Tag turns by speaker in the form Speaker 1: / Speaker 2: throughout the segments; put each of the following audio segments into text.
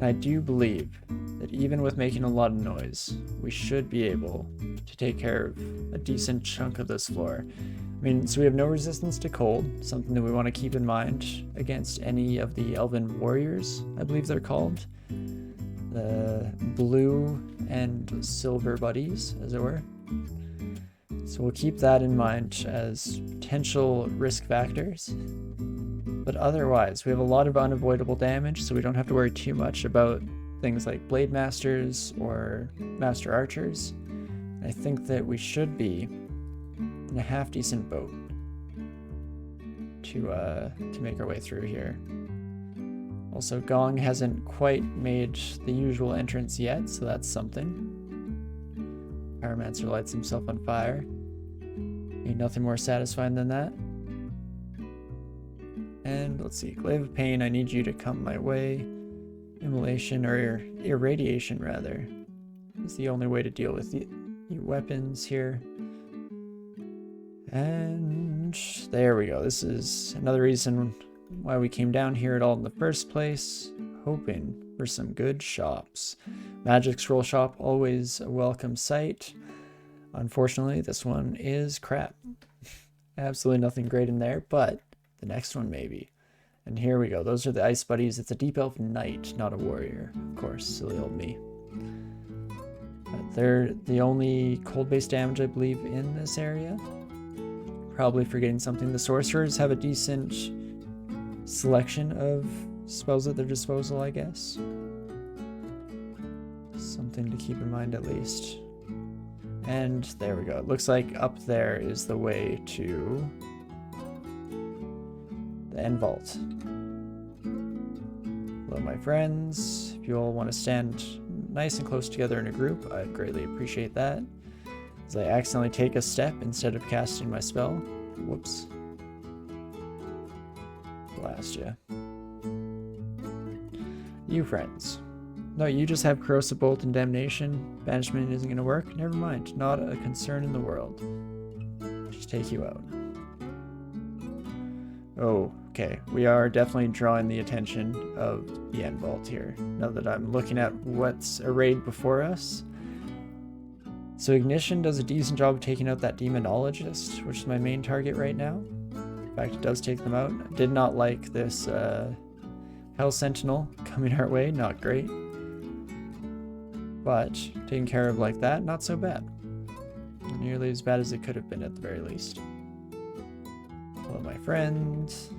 Speaker 1: And I do believe that even with making a lot of noise, we should be able to take care of a decent chunk of this floor. I mean, so we have no resistance to cold, something that we want to keep in mind against any of the elven warriors, I believe they're called. The blue and silver buddies, as it were. So we'll keep that in mind as potential risk factors. But otherwise, we have a lot of unavoidable damage, so we don't have to worry too much about things like Blade Masters or Master Archers. I think that we should be in a half-decent boat to make our way through here. Also, Gong hasn't quite made the usual entrance yet, so that's something. Pyromancer lights himself on fire. Ain't nothing more satisfying than that. And let's see, Glaive of Pain, I need you to come my way. Immolation, or irradiation rather, is the only way to deal with the weapons here. And there we go. This is another reason why we came down here at all in the first place, hoping for some good shops. Magic Scroll Shop, always a welcome sight. Unfortunately, this one is crap. Absolutely nothing great in there, but the next one maybe. And here we go. Those are the ice buddies. It's a deep elf knight, not a warrior. Of course, silly old me. But they're the only cold-based damage, I believe, in this area. Probably forgetting something. The sorcerers have a decent selection of spells at their disposal, I guess. Something to keep in mind at least. And there we go. It looks like up there is the way to the end vault. Hello, my friends. If you all want to stand nice and close together in a group, I'd greatly appreciate that. As I accidentally take a step instead of casting my spell. Whoops. Blast ya. You friends. No, you just have Corrosive Bolt and Damnation. Banishment isn't going to work. Never mind. Not a concern in the world. Just take you out. Oh, okay. We are definitely drawing the attention of the end vault here. Now that I'm looking at what's arrayed before us. So Ignition does a decent job of taking out that Demonologist, which is my main target right now. In fact, it does take them out. I did not like this Hell Sentinel coming our way. Not great. But taken care of like that, not so bad. Nearly as bad as it could have been at the very least. Hello, my friends.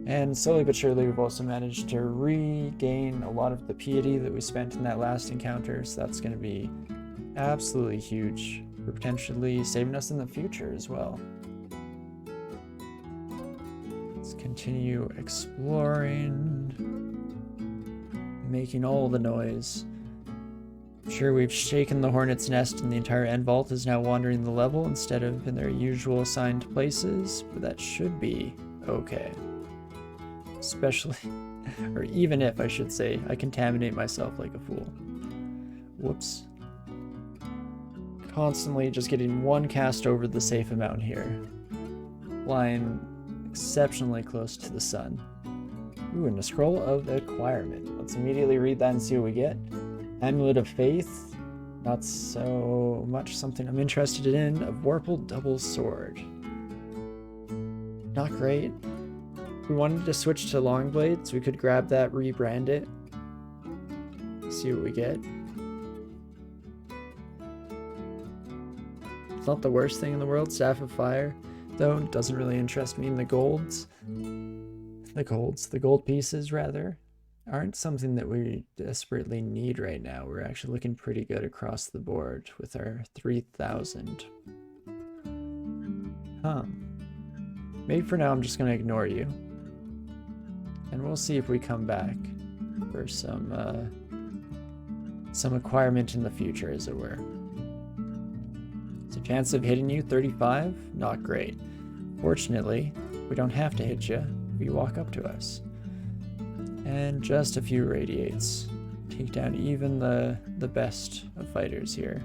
Speaker 1: And slowly but surely, we've also managed to regain a lot of the piety that we spent in that last encounter. So that's going to be absolutely huge for potentially saving us in the future as well. Let's continue exploring, making all the noise. I'm sure we've shaken the hornet's nest and the entire end vault is now wandering the level instead of in their usual assigned places, but that should be okay. Especially, or even if I should say, I contaminate myself like a fool. Whoops. Constantly just getting one cast over the safe amount here. Flying exceptionally close to the sun. Ooh, and a Scroll of Acquirement. Let's immediately read that and see what we get. Amulet of Faith. Not so much something I'm interested in. A Vorpal Double Sword. Not great. If we wanted to switch to Longblades, we could grab that, rebrand it. See what we get. It's not the worst thing in the world. Staff of Fire, though, doesn't really interest me in the golds. The gold pieces, rather, aren't something that we desperately need right now. We're actually looking pretty good across the board with our 3,000. Huh. Maybe for now I'm just going to ignore you. And we'll see if we come back for some acquirement in the future, as it were. So chance of hitting you, 35? Not great. Fortunately, we don't have to hit you if you walk up to us. And just a few radiates. Take down even the best of fighters here.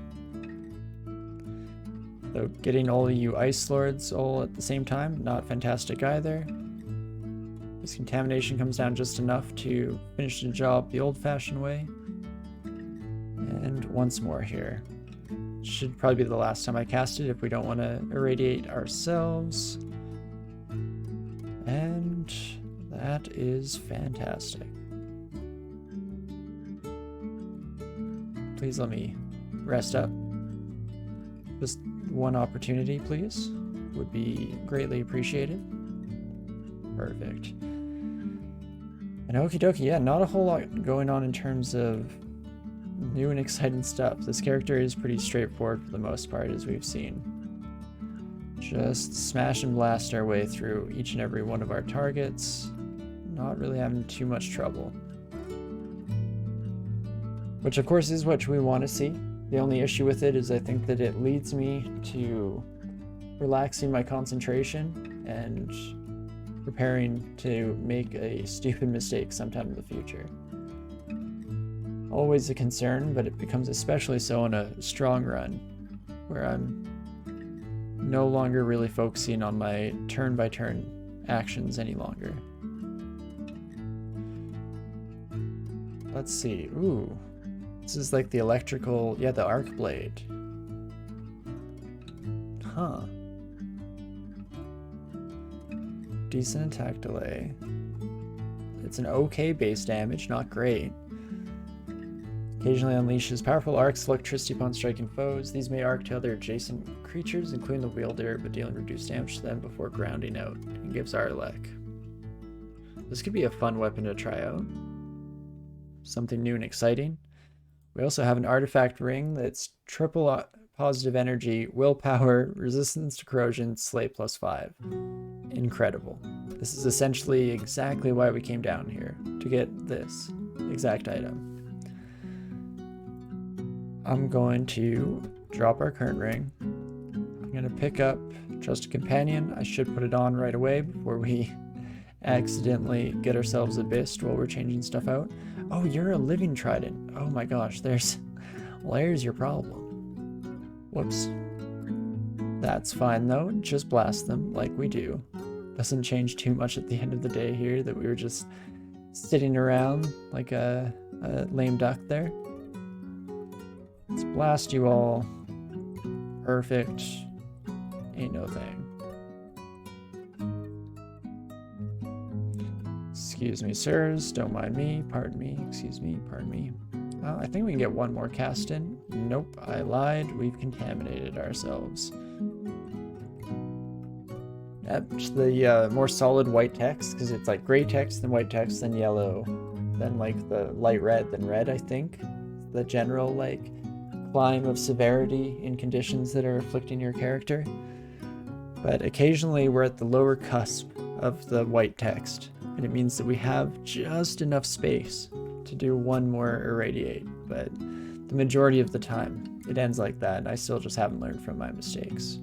Speaker 1: Though getting all of you Ice Lords all at the same time, not fantastic either. This contamination comes down just enough to finish the job the old-fashioned way. And once more here. Should probably be the last time I cast it if we don't want to irradiate ourselves. And that is fantastic. Please let me rest up. Just one opportunity, please. Would be greatly appreciated. Perfect. And okie dokie, yeah, not a whole lot going on in terms of new and exciting stuff. This character is pretty straightforward for the most part, as we've seen. Just smash and blast our way through each and every one of our targets. Not really having too much trouble. Which of course is what we want to see. The only issue with it is I think that it leads me to relaxing my concentration and preparing to make a stupid mistake sometime in the future. Always a concern, but it becomes especially so on a strong run, where I'm no longer really focusing on my turn-by-turn actions any longer. Let's see. Ooh. This is like the electrical... yeah, the arc blade. Huh. Decent attack delay. It's an okay base damage, not great. Occasionally unleashes powerful arcs of electricity upon striking foes. These may arc to other adjacent creatures, including the wielder, but dealing reduced damage to them before grounding out. And gives Arlek. This could be a fun weapon to try out. Something new and exciting. We also have an artifact ring that's triple positive energy, willpower, resistance to corrosion, slay +5. Incredible. This is essentially exactly why we came down here, to get this exact item. I'm going to drop our current ring. I'm going to pick up Trusted Companion. I should put it on right away before we accidentally get ourselves abyssed while we're changing stuff out. Oh, you're a living trident. Oh my gosh, there's your problem. Whoops. That's fine though, just blast them like we do. Doesn't change too much at the end of the day here that we were just sitting around like a lame duck there. Let's blast you all. Perfect. Ain't no thing. Excuse me, sirs. Don't mind me. Pardon me. Excuse me. Pardon me. I think we can get one more cast in. Nope, I lied. We've contaminated ourselves. That's the more solid white text, because it's like gray text, then white text, then yellow, then like the light red, then red, I think. The general like climb of severity in conditions that are afflicting your character. But occasionally we're at the lower cusp of the white text, and it means that we have just enough space to do one more irradiate, but the majority of the time it ends like that, and I still just haven't learned from my mistakes.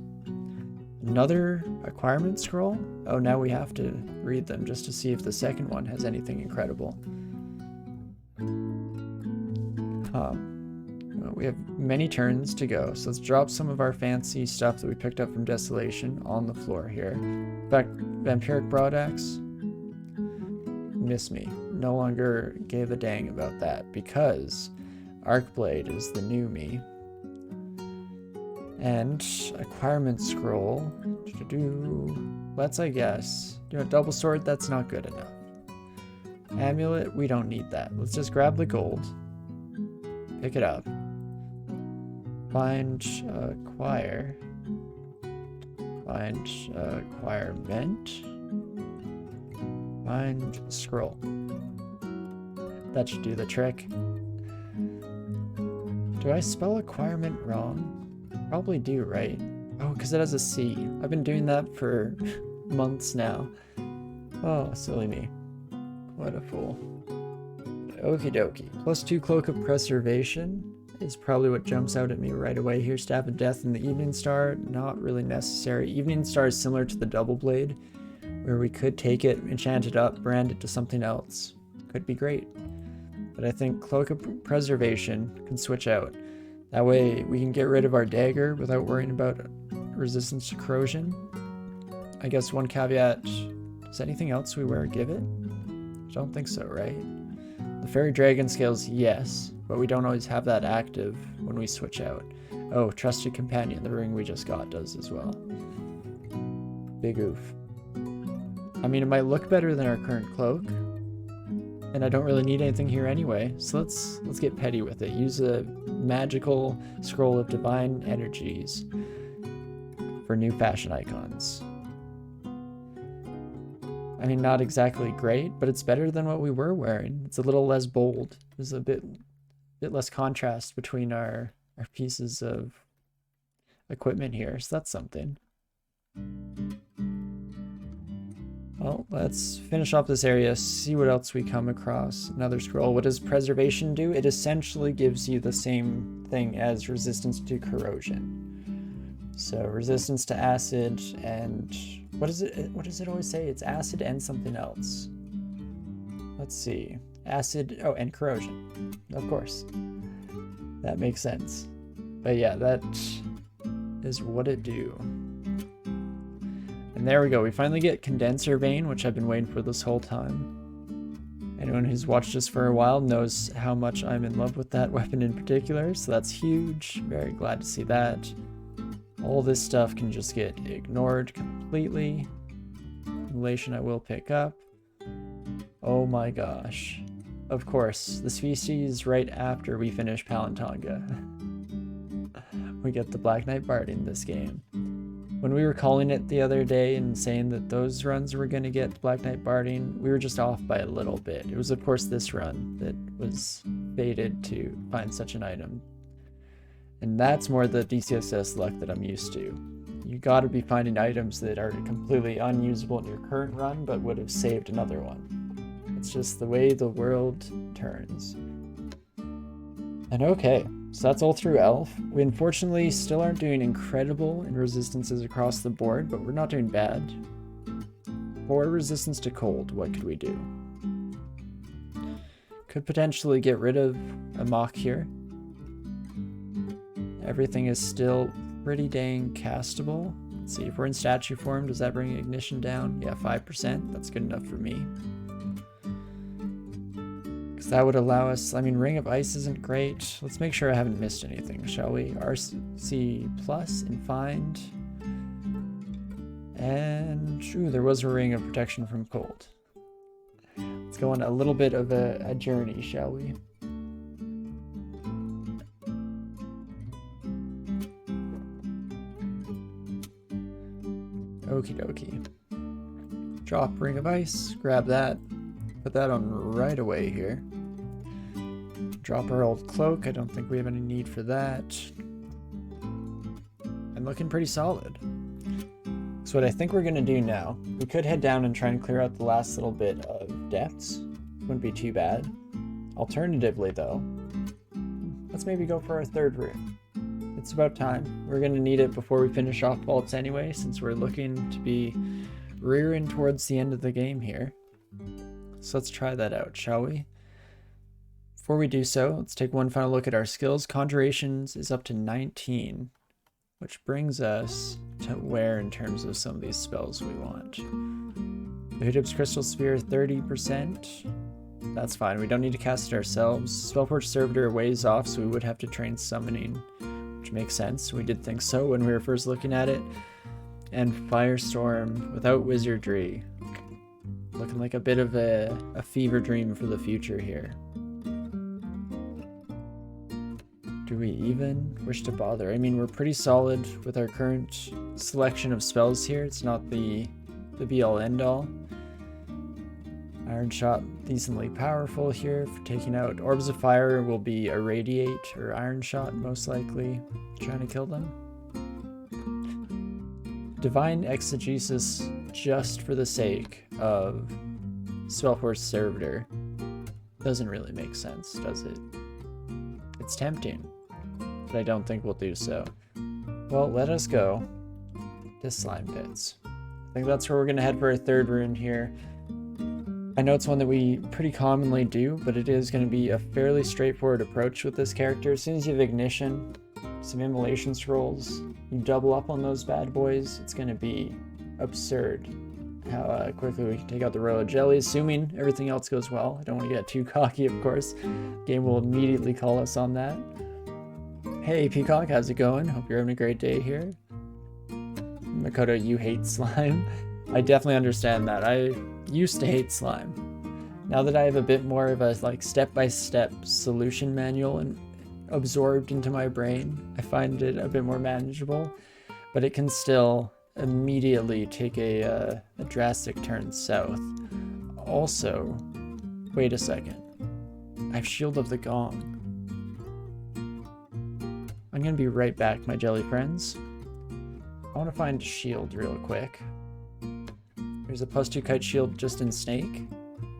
Speaker 1: Another acquirement scroll? Oh, now we have to read them just to see if the second one has anything incredible. Well, we have many turns to go, so let's drop some of our fancy stuff that we picked up from Desolation on the floor here. In fact, Vampiric Broadaxe, miss me. No longer gave a dang about that because Arcblade is the new me. And acquirement scroll. Let's, I guess, do a double sword. That's not good enough. Amulet, we don't need that. Let's just grab the gold. Pick it up. Find acquire. Find acquirement. Find scroll. That should do the trick. Do I spell acquirement wrong? Probably do, right? Oh, because it has a C. I've been doing that for months now. Oh, silly me. What a fool. Okie dokie. +2 Cloak of Preservation is probably what jumps out at me right away here. Staff of Death and the Evening Star, not really necessary. Evening Star is similar to the Double Blade, where we could take it, enchant it up, brand it to something else. Could be great. But I think Cloak of Preservation can switch out. That way we can get rid of our dagger without worrying about resistance to corrosion. I guess one caveat to Is anything else we wear give it? I don't think so, right? The fairy dragon scales, yes, but we don't always have that active when we switch out. Oh, trusted companion, the ring we just got does as well. Big oof. I mean, it might look better than our current cloak, and I don't really need anything here anyway, so let's get petty with it. Use a magical scroll of divine energies for new fashion icons. I mean, not exactly great, but it's better than what we were wearing. It's a little less bold. There's a bit less contrast between our pieces of equipment here, so that's something. Well, let's finish off this area, see what else we come across. Another scroll. What does preservation do? It essentially gives you the same thing as resistance to corrosion. So resistance to acid and what does it always say? It's acid and something else. Let's see. Acid, oh, and corrosion. Of course. That makes sense. But yeah, that is what it do. And there we go. We finally get Condenser Vein, which I've been waiting for this whole time. Anyone who's watched this for a while knows how much I'm in love with that weapon in particular, so that's huge. Very glad to see that. All this stuff can just get ignored completely. Emulation I will pick up. Oh my gosh. Of course, the species right after we finish Palantonga. We get the Black Knight Bard in this game. When we were calling it the other day and saying that those runs were going to get Black Knight Barding, we were just off by a little bit. It was of course this run that was fated to find such an item. And that's more the DCSS luck that I'm used to. You gotta be finding items that are completely unusable in your current run, but would have saved another one. It's just the way the world turns. And okay, so that's all through Elf. We unfortunately still aren't doing incredible in resistances across the board, but we're not doing bad. For resistance to cold, what could we do? Could potentially get rid of a mock here. Everything is still pretty dang castable. Let's see, if we're in statue form, does that bring ignition down? Yeah, 5%. That's good enough for me. Because that would allow us, I mean, Ring of Ice isn't great. Let's make sure I haven't missed anything, shall we? RC plus and find. And, ooh, there was a Ring of Protection from Cold. Let's go on a little bit of a journey, shall we? Okie dokie. Drop Ring of Ice, grab that, put that on right away here. Drop our old cloak, I don't think we have any need for that. And looking pretty solid. So what I think we're gonna do now, we could head down and try and clear out the last little bit of depths. Wouldn't be too bad. Alternatively though, let's maybe go for our third room. It's about time. We're going to need it before we finish off vaults anyway, since we're looking to be rearing towards the end of the game here. So let's try that out, shall we? Before we do so, let's take one final look at our skills. Conjurations is up to 19, which brings us to where in terms of some of these spells we want. The Hoodip's Crystal Sphere, 30%. That's fine. We don't need to cast it ourselves. Spellforge Servitor ways off, so we would have to train summoning, which makes sense. We did think so when we were first looking at it. And Firestorm without Wizardry. Looking like a bit of a fever dream for the future here. Do we even wish to bother? I mean, we're pretty solid with our current selection of spells here. It's not the be-all end-all. Iron Shot, decently powerful here for taking out. Orbs of Fire will be Irradiate or Iron Shot, most likely, trying to kill them. Divine Exegesis, just for the sake of Spellforce Servitor, doesn't really make sense, does it? It's tempting, but I don't think we'll do so. Well, let us go to Slime Pits. I think that's where we're going to head for our third rune here. I know it's one that we pretty commonly do, but it is going to be a fairly straightforward approach with this character. As soon as you have Ignition, some Immolation Scrolls, you double up on those bad boys, it's going to be absurd how quickly we can take out the royal jelly, assuming everything else goes well. I don't want to get too cocky, of course. Game will immediately call us on that. Hey, Peacock, how's it going? Hope you're having a great day here. Makoto, you hate slime. I definitely understand that. I used to hate slime. Now that I have a bit more of a like step-by-step solution manual and absorbed into my brain, I find it a bit more manageable, but it can still immediately take a drastic turn south. Also, wait a second. I have Shield of the Gong. I'm gonna be right back, my jelly friends. I want to find shield real quick. There's a +2 kite shield just in snake.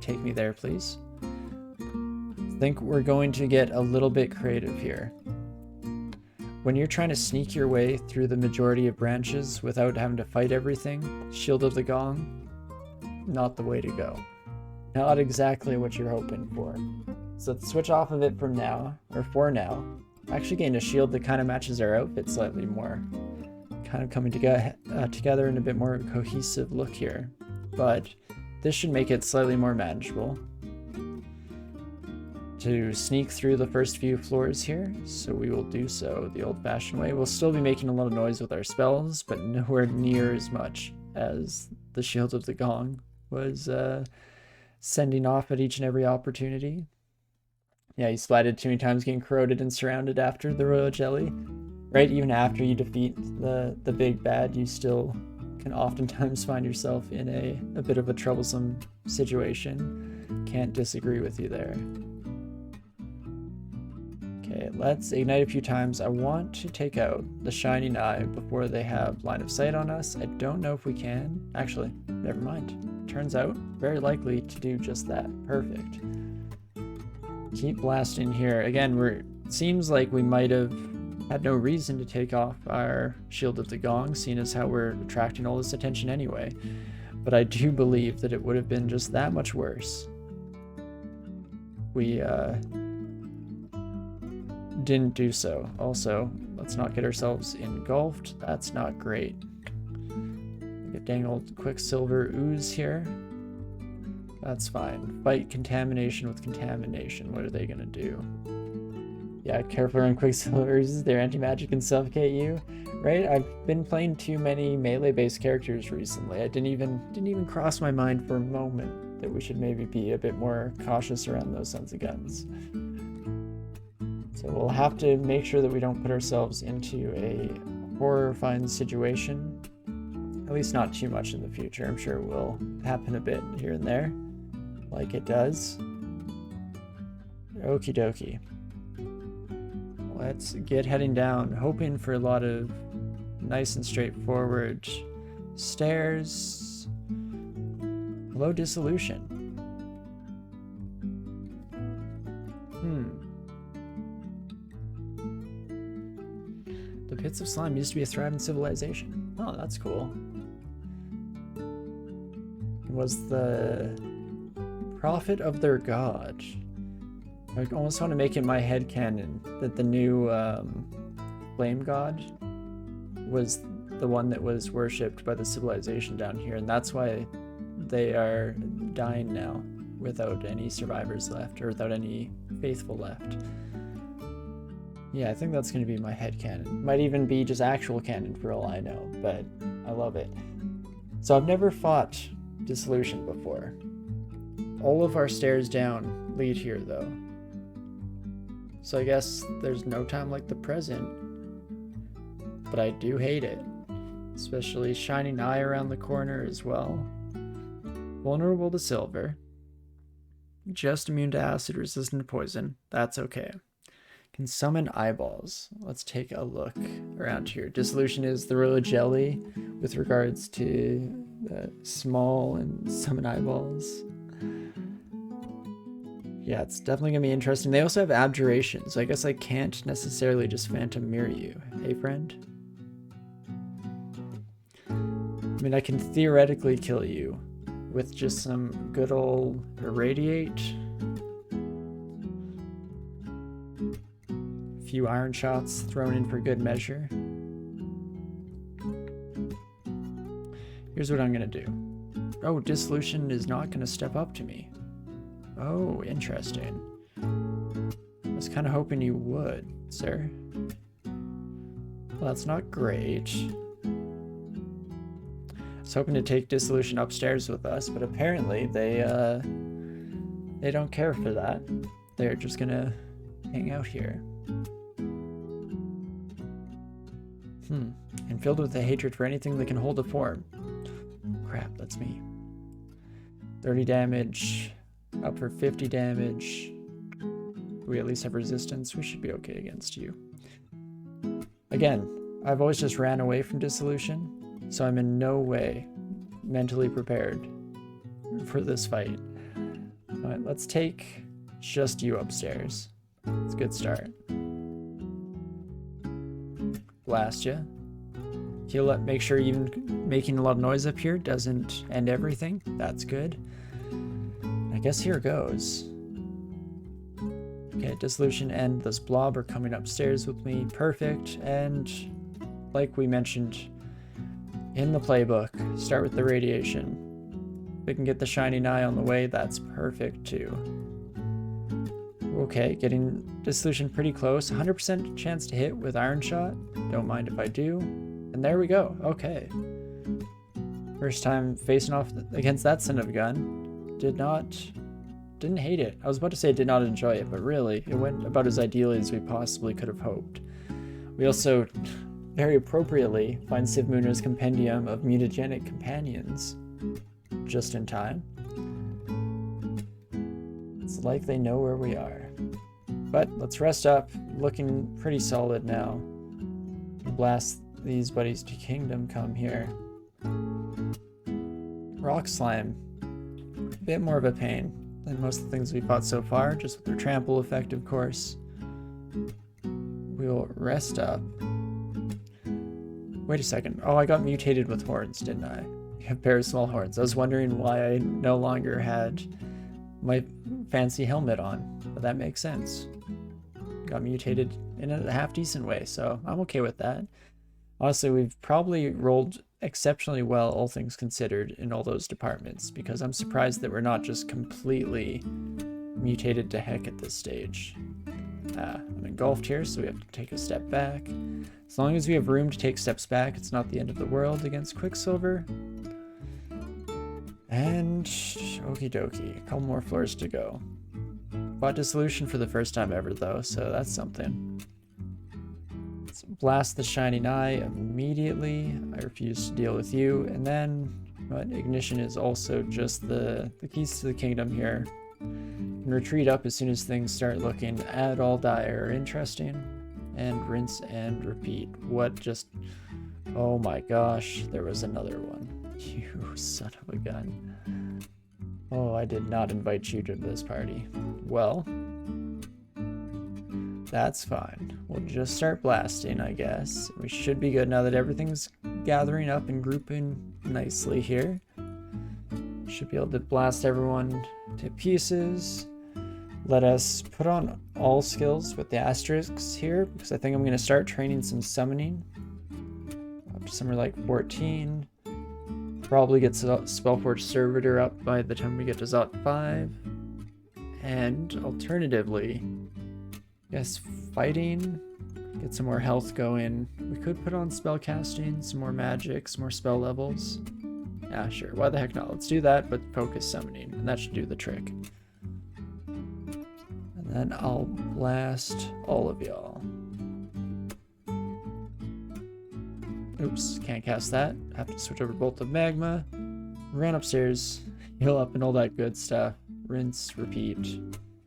Speaker 1: Take me there, please. I think we're going to get a little bit creative here. When you're trying to sneak your way through the majority of branches without having to fight everything, Shield of the Gong, not the way to go. Not exactly what you're hoping for. So let's switch off of it from now, or for now. I actually gained a shield that kind of matches our outfit slightly more. Kind of coming together in a bit more cohesive look here. But this should make it slightly more manageable to sneak through the first few floors here, so we will do so the old-fashioned way. We'll still be making a lot of noise with our spells, but nowhere near as much as the Shield of the Gong was sending off at each and every opportunity. Yeah, you splatted too many times getting corroded and surrounded after the royal jelly. Right, even after you defeat the big bad, you still can oftentimes find yourself in a bit of a troublesome situation. Can't disagree with you there. Okay, let's ignite a few times. I want to take out the Shining Eye before they have line of sight on us. I don't know if we can. Actually, never mind. Turns out, very likely to do just that. Perfect. Keep blasting here. Again, seems like we might have had no reason to take off our Shield of the Gong, seeing as how we're attracting all this attention anyway. But I do believe that it would have been just that much worse. We didn't do so. Also, let's not get ourselves engulfed. That's not great. Get dang old Quicksilver ooze here. That's fine. Fight contamination with contamination. What are they gonna do? Yeah, careful around Quicksilver oozes. Their anti-magic can suffocate you. Right? I've been playing too many melee-based characters recently. I didn't even cross my mind for a moment that we should maybe be a bit more cautious around those sons of guns. So we'll have to make sure that we don't put ourselves into a horrifying situation. At least not too much in the future. I'm sure it will happen a bit here and there, like it does. Okie dokie. Let's get heading down, hoping for a lot of nice and straightforward stairs. Low dissolution. The pits of slime used to be a thriving civilization. Oh, that's cool. It was the prophet of their god. I almost want to make it my headcanon that the new flame god was the one that was worshipped by the civilization down here, and that's why they are dying now without any survivors left, or without any faithful left. Yeah, I think that's going to be my headcanon. Might even be just actual canon for all I know, but I love it. So I've never fought Dissolution before. All of our stairs down lead here, though. So I guess there's no time like the present, but I do hate it. Especially Shining Eye around the corner as well. Vulnerable to silver. Just immune to acid, resistant to poison. That's okay. Can summon eyeballs. Let's take a look around here. Dissolution is the royal jelly with regards to small and summon eyeballs. Yeah, it's definitely gonna be interesting. They also have abjuration, so I guess I can't necessarily just phantom mirror you. Hey, friend? I mean, I can theoretically kill you with just some good old irradiate. A few iron shots thrown in for good measure. Here's what I'm gonna do. Oh, dissolution is not going to step up to me. Oh, interesting. I was kind of hoping you would, sir. Well, that's not great. I was hoping to take dissolution upstairs with us, but apparently they don't care for that. They're just gonna hang out here. And filled with a hatred for anything that can hold a form. Crap, that's me. 30 damage, up for 50 damage. We at least have resistance. We should be okay against you. Again, I've always just ran away from dissolution, so I'm in no way mentally prepared for this fight. Alright, let's take just you upstairs. It's a good start. Blast ya. Heal up, make sure even making a lot of noise up here doesn't end everything. That's good. I guess here goes. Okay, dissolution and this blob are coming upstairs with me. Perfect. And like we mentioned in the playbook, start with the radiation. If we can get the shining eye on the way, that's perfect too. Okay, getting dissolution pretty close. 100% chance to hit with iron shot. Don't mind if I do. And there we go. Okay. First time facing off against that son of a gun. Didn't hate it. I was about to say did not enjoy it, but really, it went about as ideally as we possibly could have hoped. We also, very appropriately, find Civ Munra's compendium of mutagenic companions just in time. It's like they know where we are. But let's rest up, looking pretty solid now. Blast these buddies to Kingdom come here. Rock Slime. A bit more of a pain than most of the things we fought so far, just with their trample effect, of course. We'll rest up. Wait a second. Oh, I got mutated with horns, didn't I? I have a pair of small horns. I was wondering why I no longer had my fancy helmet on, but that makes sense. Got mutated in a half-decent way, so I'm okay with that. Honestly, we've probably rolled exceptionally well, all things considered, in all those departments, because I'm surprised that we're not just completely mutated to heck at this stage. I'm engulfed here, so we have to take a step back. As long as we have room to take steps back, it's not the end of the world against Quicksilver. And okie dokie, a couple more floors to go. Bought dissolution for the first time ever though, so that's something. Let's blast the shining eye immediately. I refuse to deal with you. And then ignition is also just the keys to the kingdom here. And retreat up as soon as things start looking at all dire or interesting. And rinse and repeat. What just... Oh my gosh, there was another one. You son of a gun. Oh, I did not invite you to this party. Well, that's fine. We'll just start blasting, I guess. We should be good now that everything's gathering up and grouping nicely here. Should be able to blast everyone to pieces. Let us put on all skills with the asterisks here, because I think I'm going to start training some summoning. Up to somewhere like 14. Probably get Spellforge Servitor up by the time we get to Zot 5. And alternatively, yes, fighting, get some more health going. We could put on spellcasting, some more magic, some more spell levels. Yeah, sure, why the heck not? Let's do that, but focus summoning, and that should do the trick. And then I'll blast all of y'all. Oops, can't cast that. Have to switch over to Bolt of Magma. Run upstairs, heal up and all that good stuff. Rinse, repeat,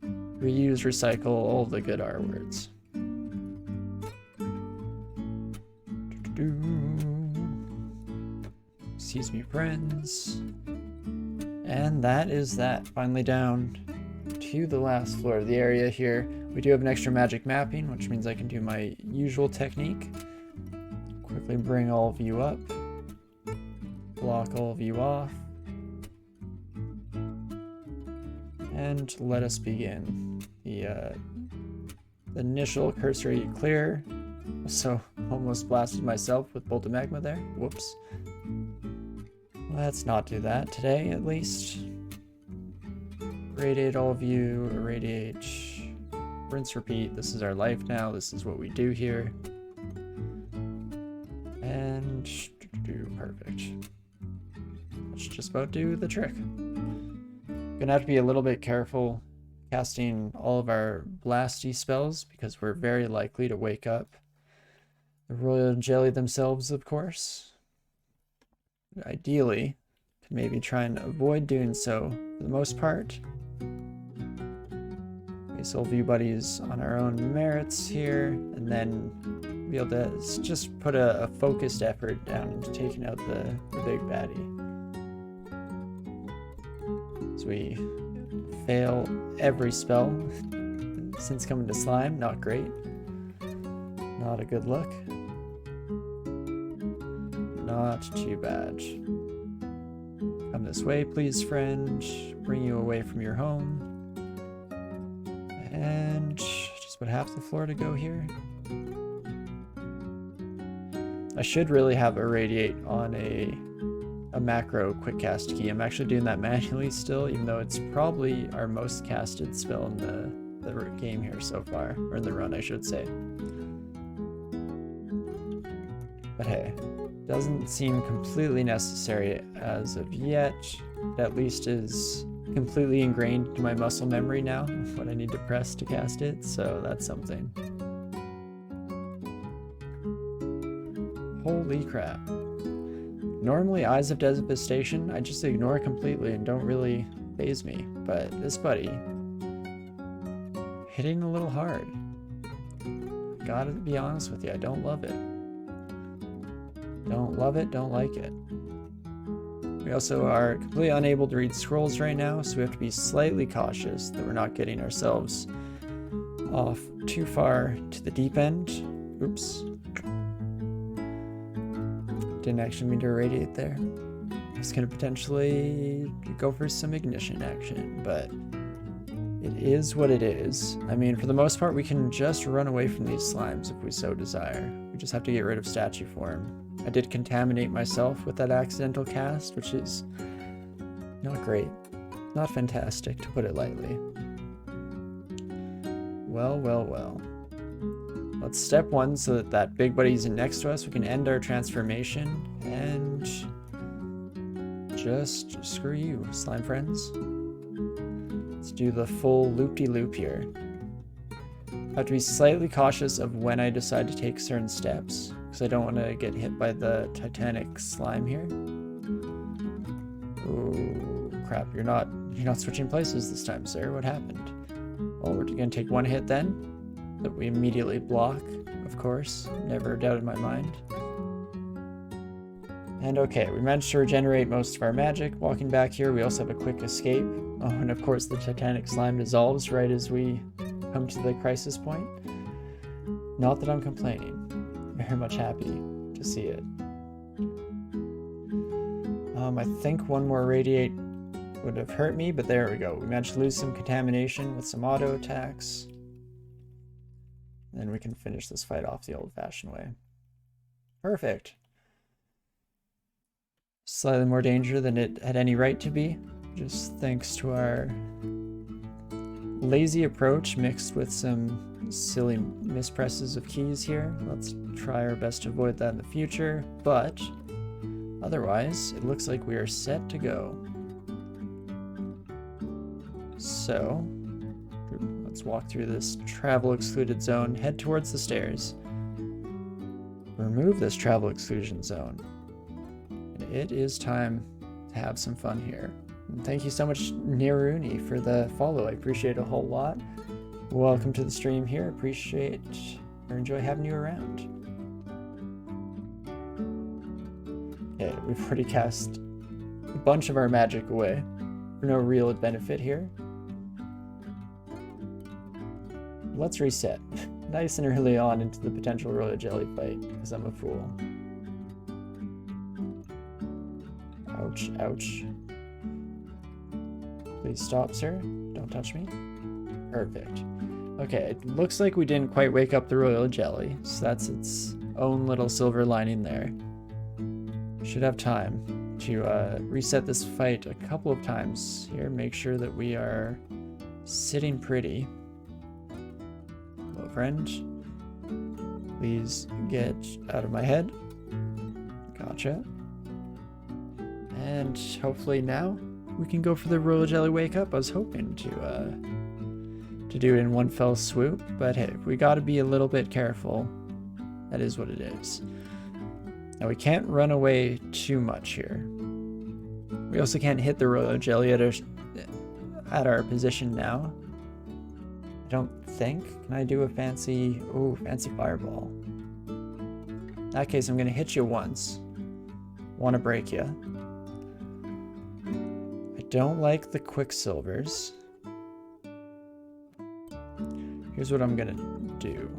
Speaker 1: reuse, recycle, all the good R words. Excuse me, friends. And that is that. Finally down to the last floor of the area here. We do have an extra magic mapping, which means I can do my usual technique. Quickly bring all of you up. Block all of you off. And let us begin. The initial cursory clear. So almost blasted myself with Bolt of Magma there. Whoops. Let's not do that today, at least. Irradiate all of you, irradiate, rinse, repeat. This is our life now. This is what we do here. And perfect. Let's just about do the trick. Gonna have to be a little bit careful casting all of our blasty spells because we're very likely to wake up the royal jelly themselves, of course. Ideally, could maybe try and avoid doing so for the most part. We'll view buddies on our own merits here, and then be able to just put a focused effort down into taking out the big baddie. So we fail every spell since coming to slime. Not great. Not a good look. Not too bad. Come this way, please, friend. Bring you away from your home. And just about half the floor to go here. I should really have irradiate on a macro quick cast key. I'm actually doing that manually still, even though it's probably our most casted spell in the game here so far, or in the run, I should say. But hey, doesn't seem completely necessary as of yet. It at least is completely ingrained into my muscle memory now, what I need to press to cast it, so that's something. Holy crap. Normally, Eyes of Devastation, I just ignore completely and don't really faze me, but this buddy, hitting a little hard. Gotta be honest with you, I don't love it. Don't love it, don't like it. We also are completely unable to read scrolls right now, so we have to be slightly cautious that we're not getting ourselves off too far to the deep end. Oops. Didn't actually mean to irradiate there. I was going to potentially go for some ignition action, but it is what it is. I mean, for the most part, we can just run away from these slimes if we so desire. We just have to get rid of statue form. I did contaminate myself with that accidental cast, which is not great. Not fantastic, to put it lightly. Well, well, well. Let's step one so that that big buddy isn't next to us. We can end our transformation and just screw you, slime friends. Let's do the full loop-de-loop here. I have to be slightly cautious of when I decide to take certain steps, because I don't want to get hit by the titanic slime here. Oh crap, you're not switching places this time, sir. What happened? Well, we're gonna take one hit then, that we immediately block, of course. Never doubted my mind. And okay, we managed to regenerate most of our magic. Walking back here, we also have a quick escape. Oh, and of course the titanic slime dissolves right as we come to the crisis point. Not that I'm complaining. Very much happy to see it. I think one more radiate would have hurt me, but there we go. We managed to lose some contamination with some auto attacks. Then we can finish this fight off the old-fashioned way. Perfect. Slightly more danger than it had any right to be, just thanks to our lazy approach mixed with some silly mispresses of keys here. Let's try our best to avoid that in the future, but otherwise, it looks like we are set to go. So, let's walk through this travel excluded zone, head towards the stairs, remove this travel exclusion zone. It is time to have some fun here. And thank you so much, Niruni, for the follow. I appreciate it a whole lot. Welcome to the stream here. Appreciate or enjoy having you around. Okay, we've already cast a bunch of our magic away for no real benefit here. Let's reset. Nice and early on into the potential royal jelly fight, because I'm a fool. Ouch, ouch. Please stop, sir. Don't touch me. Perfect. Okay, it looks like we didn't quite wake up the royal jelly, so that's its own little silver lining there. Should have time to reset this fight a couple of times here. Make sure that we are sitting pretty. Hello, friend. Please get out of my head. Gotcha. And hopefully now we can go for the royal jelly wake up. I was hoping to do it in one fell swoop, but hey, we got to be a little bit careful. That is what it is. Now we can't run away too much here. We also can't hit the royal jelly at our position now. I don't think. Can I do a fancy fireball? In that case, I'm gonna hit you once. Want to break you. I don't like the quicksilvers. Here's what I'm gonna do.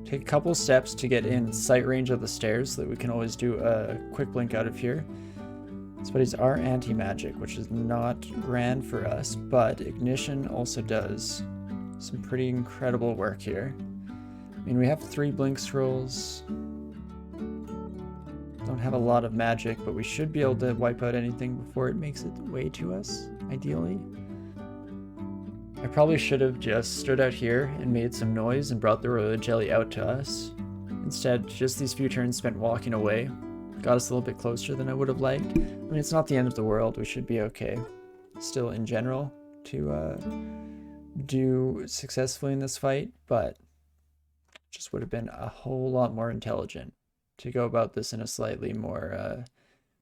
Speaker 1: Take a couple steps to get in sight range of the stairs so that we can always do a quick blink out of here. These buddies are anti-magic, which is not grand for us, but ignition also does some pretty incredible work here. I mean, we have 3 blink scrolls. Don't have a lot of magic, but we should be able to wipe out anything before it makes its way to us, ideally. I probably should have just stood out here and made some noise and brought the royal jelly out to us. Instead, just these few turns spent walking away got us a little bit closer than I would have liked. I mean, it's not the end of the world. We should be okay. Still, in general, to do successfully in this fight, but just would have been a whole lot more intelligent to go about this in a slightly more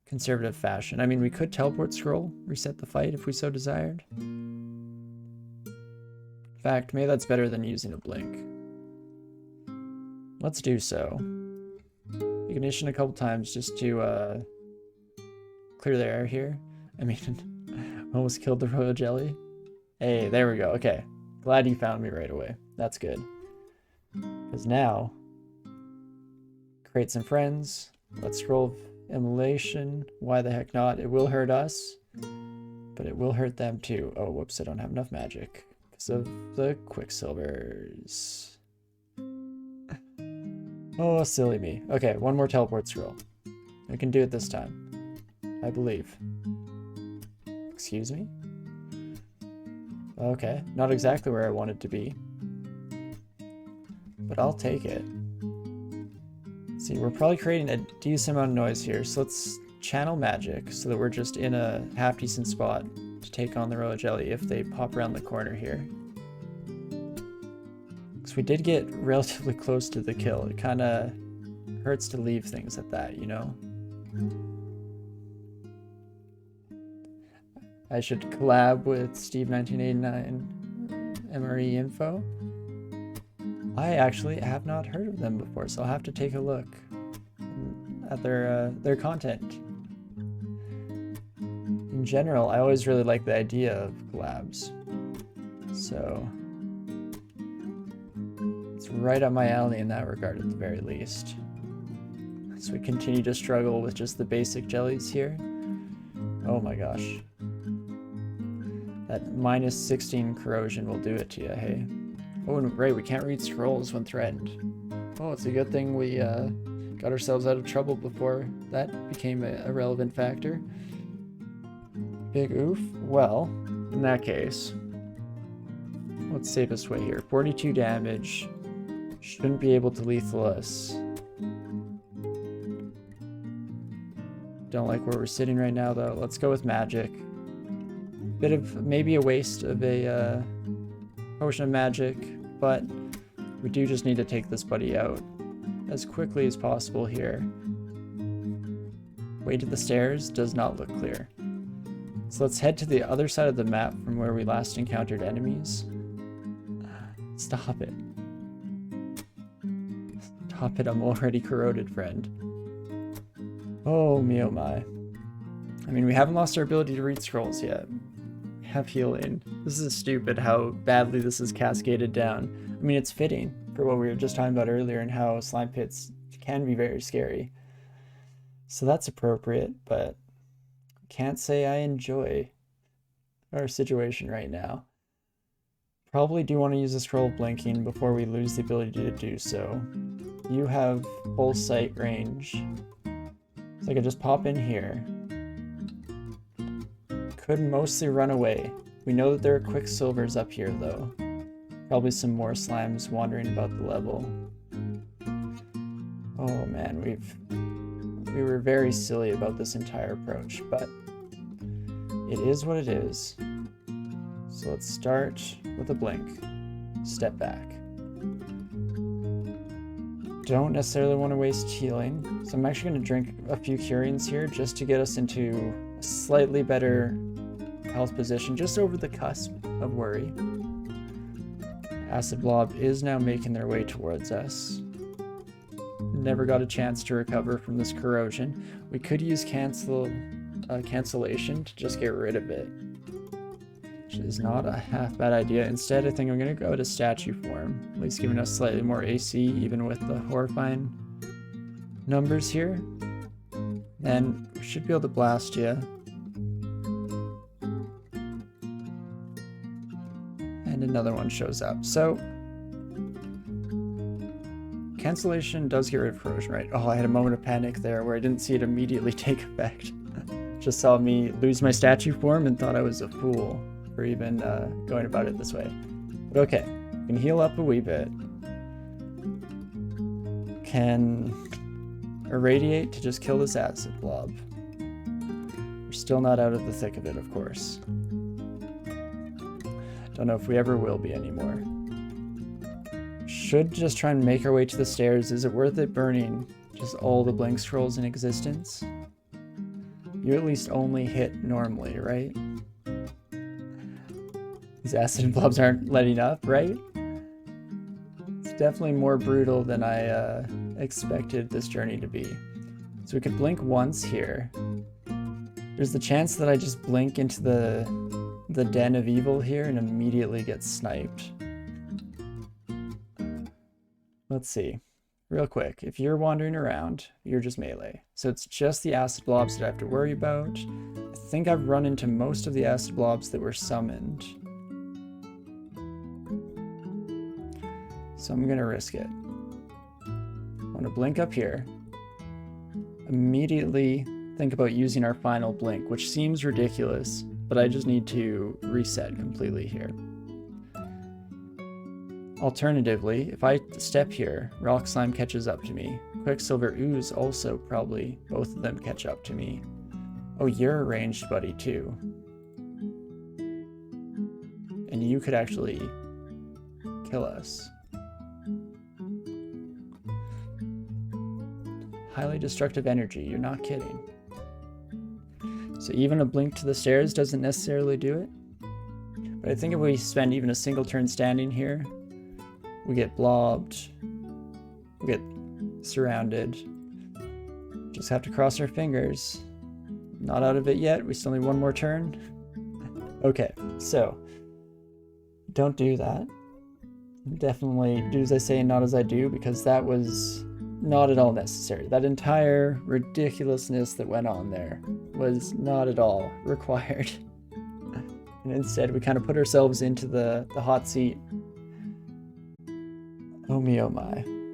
Speaker 1: conservative fashion. I mean, we could teleport scroll, reset the fight if we so desired. In fact, maybe that's better than using a blink. Let's do so. Ignition a couple times just to clear the air here. I mean, almost killed the royal jelly. Hey, there we go. Okay. Glad you found me right away. That's good. Because now, create some friends. Let's scroll immolation. Why the heck not? It will hurt us, but it will hurt them too. Oh, whoops, I don't have enough magic because of the quicksilvers. Oh, silly me. Okay, one more teleport scroll. We can do it this time, I believe. Excuse me? Okay, not exactly where I wanted to be, but I'll take it. See, we're probably creating a decent amount of noise here, so let's channel magic so that we're just in a half decent spot to take on the royal jelly if they pop around the corner here. Because we did get relatively close to the kill. It kind of hurts to leave things at that, you know? I should collab with Steve1989 MRE Info. I actually have not heard of them before, so I'll have to take a look at their content. In general, I always really like the idea of collabs, so it's right up my alley in that regard at the very least. So we continue to struggle with just the basic jellies here. Oh my gosh. That minus 16 corrosion will do it to you, hey? Oh, and right, we can't read scrolls when threatened. Oh, it's a good thing we got ourselves out of trouble before that became a relevant factor. Big oof. Well, in that case, what's safest way here? 42 damage. Shouldn't be able to lethal us. Don't like where we're sitting right now, though. Let's go with magic. Bit of maybe a waste of a potion of magic, but we do just need to take this buddy out as quickly as possible here. Way to the stairs does not look clear. So let's head to the other side of the map from where we last encountered enemies. Stop it. Stop it, I'm already corroded, friend. Oh me oh my. I mean, we haven't lost our ability to read scrolls yet. We have healing. This is stupid how badly this is cascaded down. I mean, it's fitting for what we were just talking about earlier and how slime pits can be very scary. So that's appropriate, but can't say I enjoy our situation right now. Probably do want to use a scroll of blinking before we lose the ability to do so. You have full sight range. So I could just pop in here, could mostly run away. We know that there are quicksilvers up here, though. Probably some more slimes wandering about the level. Oh man, we were very silly about this entire approach, but it is what it is. So let's start with a blink. Step back. Don't necessarily want to waste healing, so I'm actually going to drink a few curings here just to get us into a slightly better health position, just over the cusp of worry. Acid Blob is now making their way towards us. Never got a chance to recover from this corrosion. We could use cancellation to just get rid of it, which is not a half bad idea. Instead, I think I'm going to go to statue form, at least giving us slightly more AC, even with the horrifying numbers here. Then we should be able to blast you. And another one shows up. So cancellation does get rid of corrosion, right? Oh, I had a moment of panic there where I didn't see it immediately take effect. Just saw me lose my statue form and thought I was a fool for even going about it this way. But okay, we can heal up a wee bit. Can irradiate to just kill this acid blob. We're still not out of the thick of it, of course. Don't know if we ever will be anymore. Should just try and make our way to the stairs. Is it worth it burning just all the blink scrolls in existence? You at least only hit normally, right? These acid blobs aren't letting up, right? It's definitely more brutal than I expected this journey to be. So we could blink once here. There's the chance that I just blink into the den of evil here and immediately get sniped. Let's see. Real quick, if you're wandering around, you're just melee. So it's just the acid blobs that I have to worry about. I think I've run into most of the acid blobs that were summoned. So I'm gonna risk it. I'm gonna blink up here. Immediately think about using our final blink, which seems ridiculous, but I just need to reset completely here. Alternatively, if I step here, Rock Slime catches up to me. Quicksilver Ooze also probably, both of them catch up to me. Oh, you're a ranged buddy too. And you could actually kill us. Highly destructive energy, you're not kidding. So even a blink to the stairs doesn't necessarily do it. But I think if we spend even a single turn standing here, we get blobbed, we get surrounded. Just have to cross our fingers. Not out of it yet, we still need one more turn. Okay, so don't do that. Definitely do as I say and not as I do, because that was not at all necessary. That entire ridiculousness that went on there was not at all required. And instead we kind of put ourselves into the hot seat. Oh me, oh my.